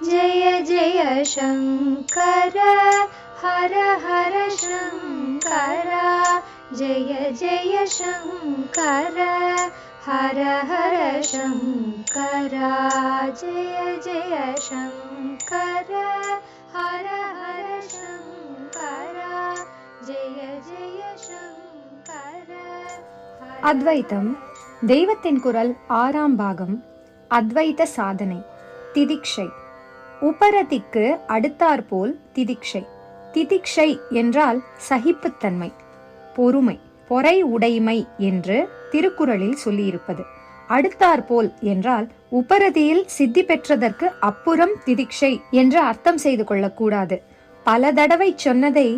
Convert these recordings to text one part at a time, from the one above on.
जय जय शङ्कर हर हर शङ्कर जय जय शङ्कर हर हर शङ्कर जय जय शङ्कर हर हर शङ्कर जय जय शङ्कर. அத்வைத்தம் தெய்வத்தின் குரல் 6ஆம் பாகம். அத்வைத சாதனை. திதிக்ஷை. உபரதிக்கு அடுத்தாற்போல் திதிக்ஷை. திதிக்ஷை என்றால் சகிப்புத்தன்மை, பொறுமை, பொறை உடைமை என்று திருக்குறளில் சொல்லியிருப்பது. அடுத்தாற்போல் என்றால் உபரதியில் சித்தி பெற்றதற்கு அப்புறம் திதிக்ஷை என்று அர்த்தம் செய்து கொள்ளக்கூடாது. பல தடவை சொன்னதை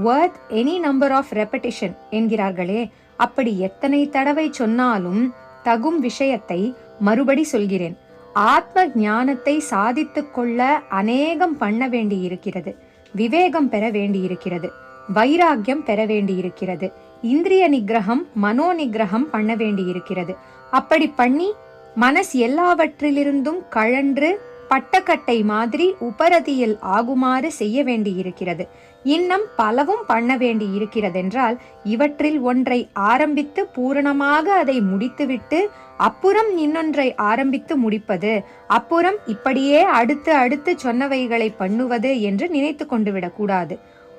worth any number of repetition என்கிறார்களே, அப்படி எத்தனை தடவை சொன்னாலும் தகும் விஷயத்தை மறுபடி சொல்கிறேன். ஆத்ம ஞானத்தை சாதித்து கொள்ள அநேகம் பண்ண வேண்டி இருக்கிறது. விவேகம் பெற வேண்டியிருக்கிறது, வைராக்கியம் பெற வேண்டியிருக்கிறது, இந்திரிய நிகிரகம் மனோ நிகிரகம் பண்ண வேண்டியிருக்கிறது. அப்படி பண்ணி மனஸ் எல்லாவற்றிலிருந்தும் கழன்று பட்டக்கட்டை மாதிரி உபரதியில் ஆகுமாறு செய்ய வேண்டியிருக்கிறது. இன்னும் பலவும் பண்ண வேண்டி இருக்கிறதென்றால் இவற்றில் ஒன்றை ஆரம்பித்து பூரணமாக அதை முடித்துவிட்டு அப்புறம் இன்னொன்றை ஆரம்பித்து முடிப்பது, அப்புறம் இப்படியே அடுத்து அடுத்து சொன்னவைகளை பண்ணுவது என்று நினைத்து கொண்டு விடக்கூடாது.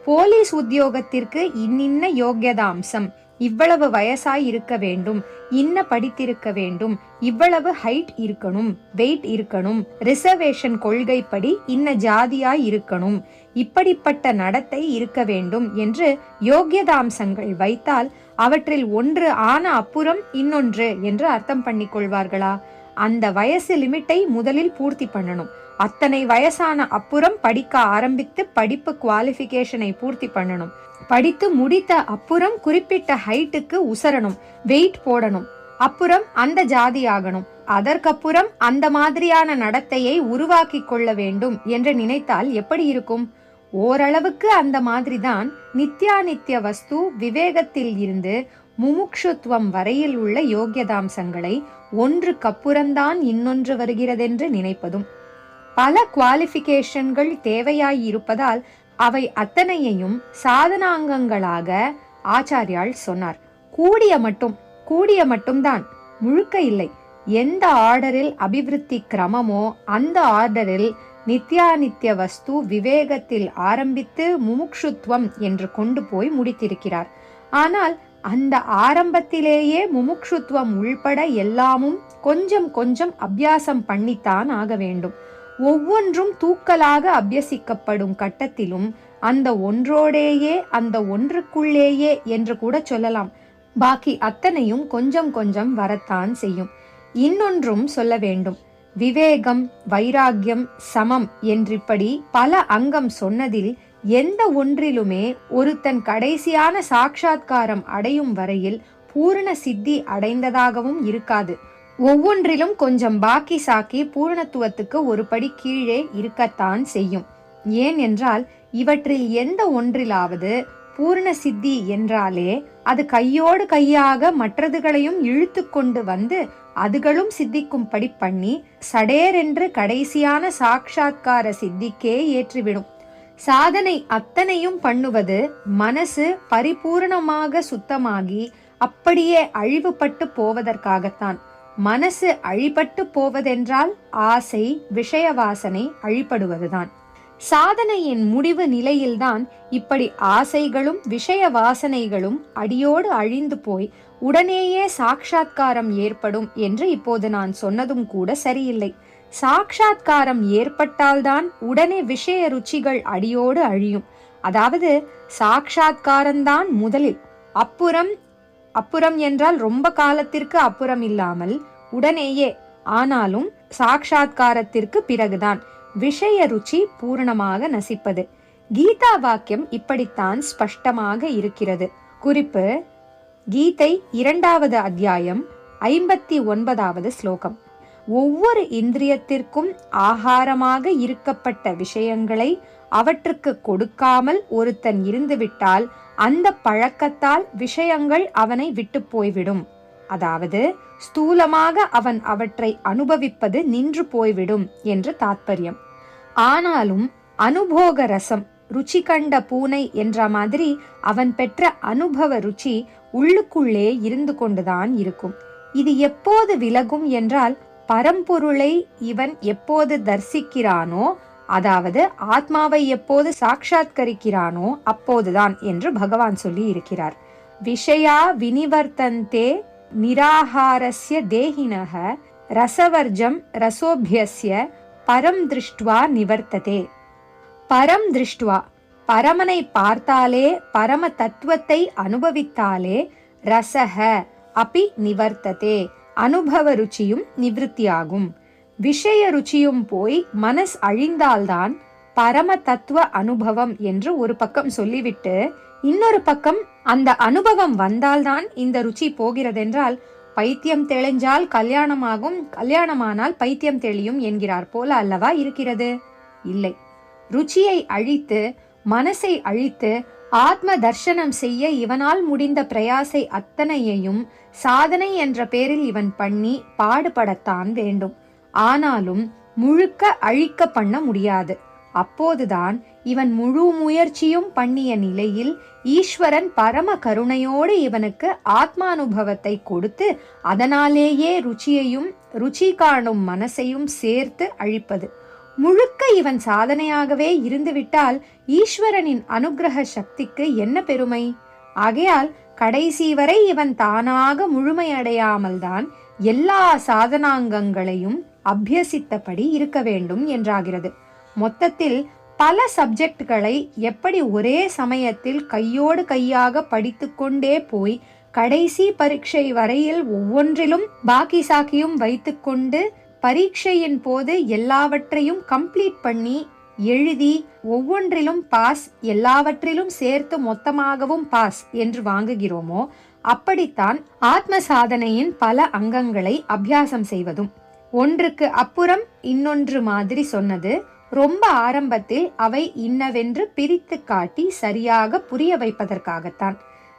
போலீஸ் உத்தியோகத்திற்கு இன்னின்ன யோக்கியதாம்சம், இவ்வளவு வயசாய் இருக்க வேண்டும், இன்ன படித்திருக்க வேண்டும், இவ்வளவு ஹைட் இருக்கணும், வெயிட் இருக்கணும், ரிசர்வேஷன் கொள்கைப்படி இன்ன ஜாதியாய் இருக்கணும், இப்படிப்பட்ட நடத்தை இருக்க வேண்டும் என்று யோக்கியதாம்சங்கள் வைத்தால் அவற்றில் ஒன்று ஆன அப்புறம் இன்னொன்று என்று அர்த்தம் பண்ணி கொள்வார்களா? அந்த வயசு லிமிட்டை முதலில் பூர்த்தி பண்ணணும். அத்தனை வயசான அப்புறம் படிக்க ஆரம்பித்து படிப்பு குவாலிஃபிகேஷனை பூர்த்தி பண்ணணும். படித்து முடித்த அப்புறம் குறிப்பிட்ட ஹைட்டுக்கு உசரணும், வெயிட் போடணும், அப்புறம் அந்த ஜாதி ஆகணும், அதற்கப்புறம் அந்த மாதிரியான நடத்தையை உருவாக்கி கொள்ள வேண்டும் என்று நினைத்தால் எப்படி இருக்கும்? ஓரளவுக்கு அந்த மாதிரிதான் நித்யானித்ய வஸ்து விவேகத்தில் இருந்து முமுக்ஷுத்வம் வரையில் உள்ள யோக்கியதாம்சங்களை ஒன்றுக்கப்புறம்தான் இன்னொன்று வருகிறதென்று நினைப்பதும். பல குவாலிஃபிகேஷன்கள் தேவையாயிருப்பதால் அவை அத்தனையையும் சாதனாங்கங்களாக ஆச்சாரியால் சொன்னார். கூடிய மட்டும்தான், முழுக்க இல்லை. எந்த ஆர்டரில் அபிவிருத்தி கிரமமோ அந்த ஆர்டரில் நித்யானித்ய வஸ்து விவேகத்தில் ஆரம்பித்து முமுக்ஷுத்வம் என்று கொண்டு போய் முடித்திருக்கிறார். ஆனால் அந்த ஆரம்பத்திலேயே முமுக்ஷுத்வம் உள்பட எல்லாமும் கொஞ்சம் கொஞ்சம் அபியாசம் பண்ணித்தான் ஆக வேண்டும். ஒவ்வொன்றும் தூக்கலாக அபியசிக்கப்படும் கட்டத்திலும் அந்த ஒன்றோடேயே, அந்த ஒன்றுக்குள்ளேயே என்று கூட சொல்லலாம். பாக்கி அத்தனையும் கொஞ்சம் கொஞ்சம் வரத்தான் செய்யும். இன்னொன்றும் சொல்ல வேண்டும். விவேகம், வைராக்கியம், சமம் என்றிப்படி பல அங்கம் சொன்னதில் எந்த ஒன்றிலுமே ஒருத்தன் கடைசியான சாட்சாத்காரம் அடையும் வரையில் பூரண சித்தி அடைந்ததாகவும் இருக்காது. ஒவ்வொன்றிலும் கொஞ்சம் பாக்கி சாக்கி பூரணத்துவத்துக்கு ஒரு படி கீழே இருக்கத்தான் செய்யும். ஏன் என்றால் இவற்றில் எந்த ஒன்றிலாவது பூர்ண சித்தி என்றாலே அது கையோடு கையாக மற்றதுகளையும் இழுத்து கொண்டு வந்து அதுகளும் சித்திக்கும்படி பண்ணி சடேரென்று கடைசியான சாட்சாத்கார சித்திக்கே ஏற்றிவிடும். சாதனை அத்தனையும் பண்ணுவது மனசு பரிபூர்ணமாக சுத்தமாகி அப்படியே அழிவுபட்டு போவதற்காகத்தான். மனசு அழிபட்டு போவதென்றால் ஆசை, விஷய வாசனை அழிபடுவதுதான். சாதனையின் முடிவு நிலையில்தான் இப்படி ஆசைகளும் விஷய வாசனைகளும் அடியோடு அழிந்து போய் உடனேயே சாட்சாத்காரம் ஏற்படும் என்று இப்போது நான் சொன்னதும் கூட சரியில்லை. சாட்சாத்காரம் ஏற்பட்டால்தான் உடனே விஷய ருச்சிகள் அடியோடு அழியும். அதாவது சாட்சாத்காரம்தான் முதலில், அப்புறம் என்றால் ரொம்ப காலத்திற்கு அப்புறம் இல்லாமல் உடனேயே, ஆனாலும் சாட்சாத்காரத்திற்கு பிறகுதான் விஷய ருச்சி பூரணமாக நசிப்பது. கீதா வாக்கியம் இப்படித்தான் ஸ்பஷ்டமாக இருக்கிறது. குறிப்பு: கீதை 2வது அத்தியாயம் 59வது ஸ்லோகம். ஒவ்வொரு இந்திரியத்திற்கும் ஆகாரமாக இருக்கப்பட்ட விஷயங்களை அவற்றுக்கு கொடுக்காமல் ஒருத்தன் இருந்துவிட்டால் அந்த பழக்கத்தால் விஷயங்கள் அவனை விட்டு போய்விடும். அதாவது ஸ்தூலமாக அவன் அவற்றை அனுபவிப்பது நின்று போய்விடும் என்று தாத்பரியம். ஆனாலும் அனுபோக ரசம், ருச்சி கண்ட பூனை என்ற மாதிரி அவன் பெற்ற அனுபவ ருச்சி உள்ளுக்குள்ளே இருந்து கொண்டுதான் இருக்கும். இது எப்போது விலகும் என்றால், பரம்பொருளை இவன் எப்போது தரிசிக்கிறானோ, அதாவது ஆத்மாவை எப்போது சாட்சாத்கரிக்கிறானோ அப்போதுதான் என்று பகவான் சொல்லி இருக்கிறார். விஷயா வினிவர்த்தந்தே நிராகாரஸ்ய தேஹினஹ ரசவர்ஜம் ரசோபியஸ்ய பரம் திருஷ்டுவா நிவர்த்ததே. பரம் திருஷ்டுவா, பரமனை பார்த்தாலே, பரம தத்துவத்தை அனுபவித்தாலே, ரசஹ அபி நிவர்த்ததே, அனுபவ ருச்சியும் நிவிருத்தியாகும். விஷய ருச்சியும் போய் மனஸ் அழிந்தால்தான் பரம தத்துவ அனுபவம் என்று ஒரு பக்கம் சொல்லிவிட்டு, இன்னொரு பக்கம் அந்த அனுபவம் வந்தால்தான் இந்த ருச்சி போகிறதென்றால், பைத்தியம் தெளிஞ்சால் கல்யாணமாகும், கல்யாணமானால் பைத்தியம் தெளியும் என்கிறார் போல அல்லவா இருக்கிறது? இல்லை. ருச்சியை அழித்து, மனசை அழித்து ஆத்ம தர்சனம் செய்ய இவனால் முடிந்த பிரயாசை அத்தனையையும் சாதனை என்ற பேரில் இவன் பண்ணி பாடுபடத்தான் வேண்டும். ஆனாலும் முழுக்க அழிக்க பண்ண முடியாது. அப்போதுதான் இவன் முழு முயற்சியும் பண்ணிய நிலையில் ஈஸ்வரன் பரம கருணையோடு இவனுக்கு ஆத்மானுபவத்தை கொடுத்து, அதனாலேயே ருச்சியையும் ருச்சி காணும் மனசையும் சேர்த்து அழிப்பது. முழுக்க இவன் சாதனையாகவே இருந்துவிட்டால் ஈஸ்வரனின் அனுகிரக சக்திக்கு என்ன பெருமை? ஆகையால் கடைசி வரை இவன் தானாக முழுமையடையாமல் தான் எல்லா சாதனாங்கங்களையும் அபியசித்தபடி இருக்க வேண்டும் என்றாகிறது. மொத்தத்தில் பல சப்ஜெக்ட்களை எப்படி ஒரே சமயத்தில் கையோடு கையாக படித்து கொண்டே போய் கடைசி பரீட்சை வரையில் ஒவ்வொன்றிலும் பாக்கி சாக்கியும் வைத்துக்கொண்டு பரீட்சையின் போது எல்லாவற்றையும் கம்ப்ளீட் பண்ணி எழுதி ஒவ்வொன்றிலும் பாஸ், எல்லாவற்றிலும் சேர்த்து மொத்தமாகவும் பாஸ் என்று வாங்குகிறோமோ, அப்படித்தான் ஆத்ம சாதனையின் பல அங்கங்களை அபியாசம் செய்வதும். ஒன்றுக்கு அப்புறம் இன்னொன்று மாதிரி சொன்னது ரொம்ப ஆரம்பத்தில் அவை இன்னவென்று பிரித்து காட்டி சரியாக புரிய வைப்பதற்காகத்தான்.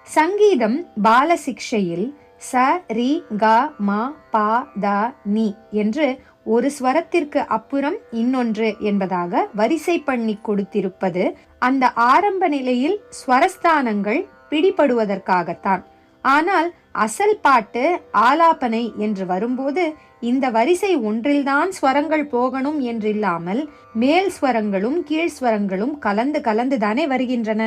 சங்கீதம் பாலசிக்ஷையில் ச ரி க ம ப த நி என்று ஒரு ஸ்வரத்திற்கு அப்புறம் இன்னொன்று என்பதாக வரிசை பண்ணி கொடுத்திருப்பது அந்த ஆரம்ப நிலையில் ஸ்வரஸ்தானங்கள் பிடிபடுவதற்காகத்தான். ஆனால் அசல் பாட்டு ஆலாபனை என்று வரும்போது இந்த வரிசை ஒன்றில்தான் ஸ்வரங்கள் போகணும் என்றில்லாமல் மேல் ஸ்வரங்களும் கீழ் ஸ்வரங்களும் கலந்து கலந்துதானே வருகின்றன.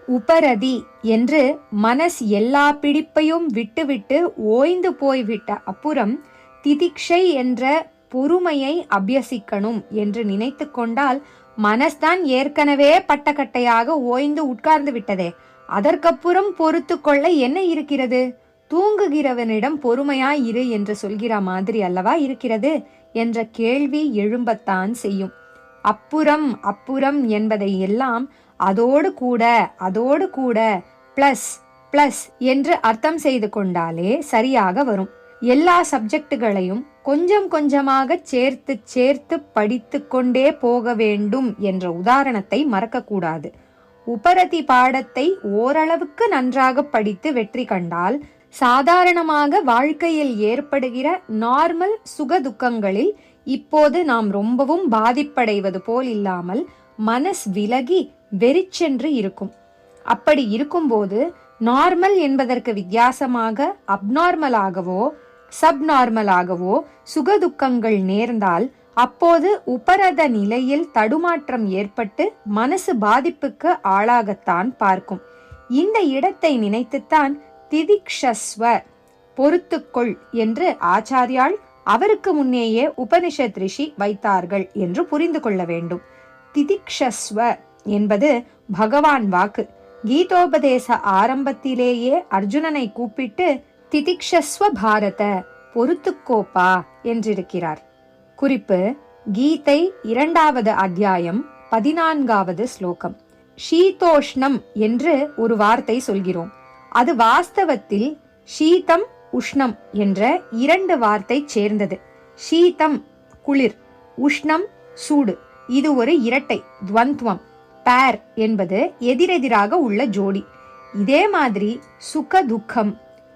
உபரதி என்று மனஸ் எல்லா பிடிப்பையும் விட்டுவிட்டு ஓய்ந்து போய்விட்ட அப்புறம் திதிக்ஷை என்ற பொறுமையை அபியசிக்கணும் என்று நினைத்து கொண்டால் மனஸ்தான் ஏற்கனவே பட்டக்கட்டையாக ஓய்ந்து உட்கார்ந்து விட்டதே, அதற்கப்புறம் பொறுத்து கொள்ள என்ன இருக்கிறது? தூங்குகிறவனிடம் பொறுமையாய் இரு என்று சொல்கிற மாதிரி அல்லவா இருக்கிறது என்ற கேள்வி எழும்பத்தான் செய்யும். அப்புறம் அப்புறம் என்பதை எல்லாம் அதோடு கூட பிளஸ் பிளஸ் என்று அர்த்தம் செய்து கொண்டாலே சரியாக வரும். எல்லா சப்ஜெக்டுகளையும் கொஞ்சம் கொஞ்சமாக சேர்த்து சேர்த்து படித்து கொண்டே போக வேண்டும் என்ற உதாரணத்தை மறக்கக்கூடாது. உபரதி பாடத்தை ஓரளவுக்கு நன்றாக படித்து வெற்றி கண்டால் சாதாரணமாக வாழ்க்கையில் ஏற்படுகிற நார்மல் சுக துக்கங்களில் இப்போது நாம் ரொம்பவும் பாதிப்படைவது போல் இல்லாமல் மனஸ் விலகி வெறிச்சென்று இருக்கும். அப்படி இருக்கும்போது நார்மல் என்பதற்கு வித்தியாசமாக அப்நார்மலாகவோ சப்நார்மலாகவோ சுகதுக்கங்கள் நேர்ந்தால் அப்போது உபரத நிலையில் தடுமாற்றம் ஏற்பட்டு மனசு பாதிப்புக்கு ஆளாகத்தான் பார்க்கும். இந்த இடத்தை நினைத்துத்தான் திதிக்ஷஸ்வ பொறுத்துக்கொள் என்று ஆச்சாரியால் அவருக்கு முன்னேயே உபனிஷத் ரிஷி வைத்தார்கள் என்று புரிந்து கொள்ள வேண்டும். திதிக்ஷஸ்வ என்பது பகவான் வாக்கு. கீதோபதேச ஆரம்பத்திலேயே அர்ஜுனனை கூப்பிட்டு திதிக்ஷஸ்வ பாரத, பொறுத்துக்கோப்பா என்றிருக்கிறார். குறிப்பு: கீதை 2வது அத்தியாயம் 14வது ஸ்லோகம். ஷீதோஷ்ணம் என்று ஒரு வார்த்தை சொல்கிறோம். அது வாஸ்தவத்தில் ஷீதம் உஷ்ணம் என்ற 2 வார்த்தை சேர்ந்தது. ஷீதம் குளிர், உஷ்ணம் சூடு. இது ஒரு இரட்டை துவந்துவம். பேர் என்பது எதிரெதிராக உள்ள ஜோடி. இதே மாதிரி சுக துக்கம்,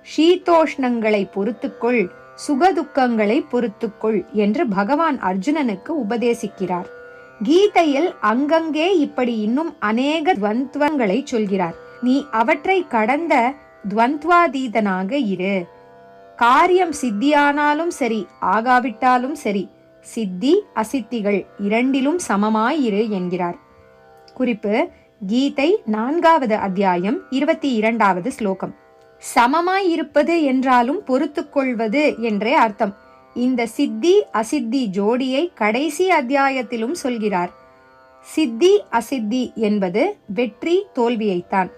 ஷீதோஷ்ணங்களை பொறுத்துக்கொள், சுகதுக்கங்களை பொறுத்துக்கொள் என்று பகவான் அர்ஜுனனுக்கு உபதேசிக்கிறார். கீதையில் அங்கங்கே இப்படி இன்னும் அநேக துவந்துவங்களை சொல்கிறார். நீ அவற்றை கடந்த துவந்த்வாதீதனாக இரு. காரியம் சித்தியானாலும் சரி, ஆகாவிட்டாலும் சரி, சித்தி அசித்திகள் இரண்டிலும் சமமாயிரு என்கிறார். குறிப்பு: கீதை 4வது அத்தியாயம் 22வது ஸ்லோகம். சமமாயிருப்பது என்றாலும் பொறுத்துக் கொள்வது என்றே அர்த்தம். இந்த சித்தி அசித்தி ஜோடியை கடைசி அத்தியாயத்திலும் சொல்கிறார். சித்தி அசித்தி என்பது வெற்றி தோல்வியைத்தான்.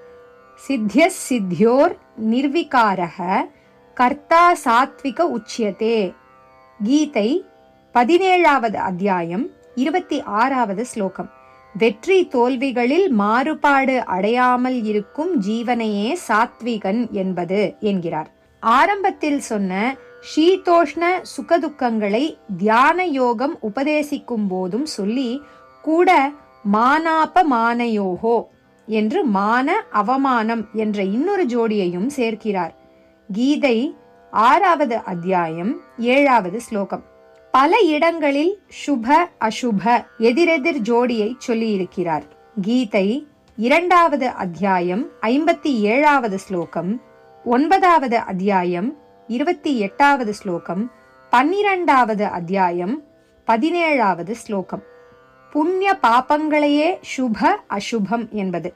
சித்தியஸ் சித்தியோர் நிர்விகாரக கர்த்தா சாத்விக உச்சியதே. கீதை 17வது அத்தியாயம் 26வது ஸ்லோகம். வெற்றி தோல்விகளில் மாறுபாடு அடையாமல் இருக்கும் ஜீவனையே சாத்விகன் என்பது என்கிறார். ஆரம்பத்தில் சொன்ன சீதோஷ்ண சுகதுக்கங்களை தியான யோகம் உபதேசிக்கும் போதும் சொல்லி கூட மானாபமானயோகோ என்று மான அவமானம் என்ற இன்னொரு ஜோடியையும் சேர்க்கிறார். கீதை 6வது அத்தியாயம் 7வது ஸ்லோகம். பல இடங்களில் சுப அசுப எதிரெதிர் ஜோடியை சொல்லியிருக்கிறார். கீதை 2வது அத்தியாயம் 57வது ஸ்லோகம், 9வது அத்தியாயம் 28வது ஸ்லோகம், 12வது அத்தியாயம் 17வது ஸ்லோகம். புண்ணிய பாபங்களையே சுப அசுபம் என்பது.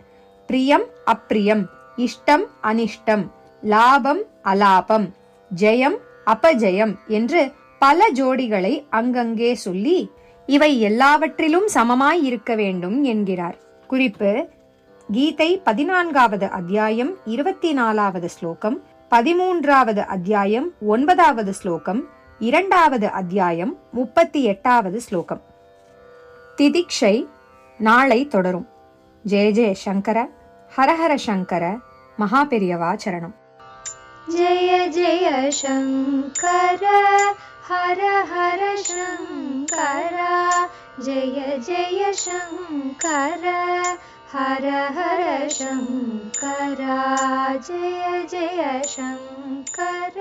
பிரியம் அப்பிரியம், இஷ்டம் அனிஷ்டம், லாபம் அலாபம், ஜெயம் அபஜயம் என்று பல ஜோடிகளை அங்கங்கே சொல்லி இவை எல்லாவற்றிலும் சமமாய் இருக்க வேண்டும் என்கிறார். குறிப்பு: கீதை 14வது அத்தியாயம் 24வது ஸ்லோகம், 13வது அத்தியாயம் 9வது ஸ்லோகம், 2வது அத்தியாயம் 38வது ஸ்லோகம். திதிக்ஷை நாளை தொடரும். ஜெய ஜெய சங்கர, ஹரஹர சங்கர, மகாபெரியவா சரணம். जय जय शंकर हर हर शंकर, जय जय शंकर हर हर शंकर, जय जय शंकर.